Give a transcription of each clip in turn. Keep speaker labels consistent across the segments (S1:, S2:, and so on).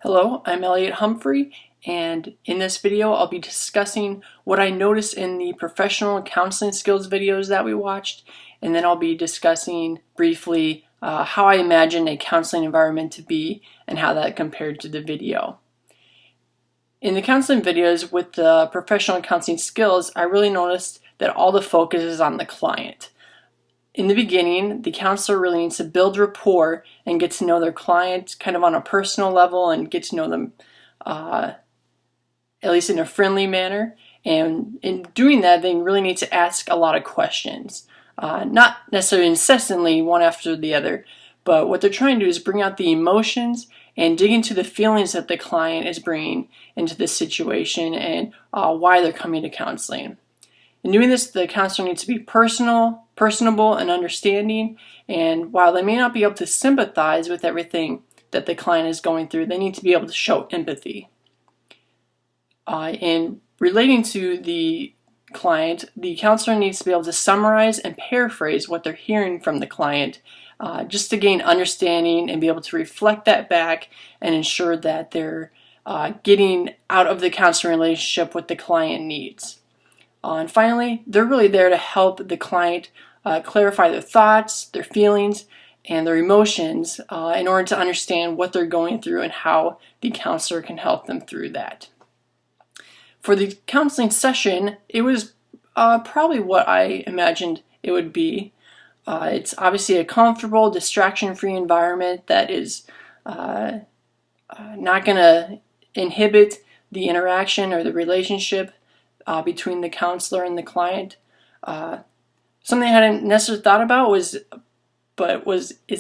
S1: Hello, I'm Elliot Humphrey, and in this video I'll be discussing what I noticed in the professional counseling skills videos that we watched, and then I'll be discussing briefly how I imagine a counseling environment to be and how that compared to the video. In the counseling videos with the professional counseling skills, I really noticed that all the focus is on the client. In the beginning, the counselor really needs to build rapport and get to know their client kind of on a personal level and get to know them at least in a friendly manner. And in doing that, they really need to ask a lot of questions. Not necessarily incessantly, one after the other, but what they're trying to do is bring out the emotions and dig into the feelings that the client is bringing into this situation and why they're coming to counseling. In doing this, the counselor needs to be personable, and understanding, and while they may not be able to sympathize with everything that the client is going through, they need to be able to show empathy. In relating to the client, the counselor needs to be able to summarize and paraphrase what they're hearing from the client just to gain understanding and be able to reflect that back and ensure that they're getting out of the counseling relationship what the client needs. And finally, they're really there to help the client clarify their thoughts, their feelings, and their emotions in order to understand what they're going through and how the counselor can help them through that. For the counseling session, it was probably what I imagined it would be. It's obviously a comfortable, distraction-free environment that is not going to inhibit the interaction or the relationship between the counselor and the client. Something I hadn't necessarily thought about is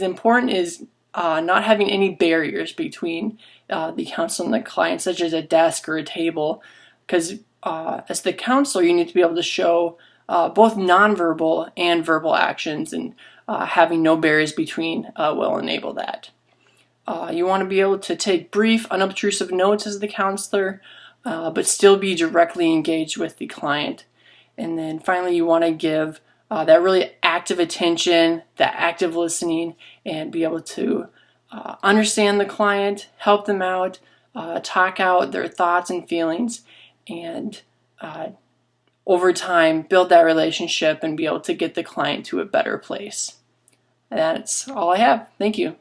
S1: important is not having any barriers between the counselor and the client, such as a desk or a table, because as the counselor you need to be able to show both nonverbal and verbal actions, and having no barriers between will enable that. You want to be able to take brief, unobtrusive notes as the counselor, but still be directly engaged with the client. And then finally, you want to give that really active attention, that active listening, and be able to understand the client, help them out, talk out their thoughts and feelings, and over time build that relationship and be able to get the client to a better place. And that's all I have. Thank you.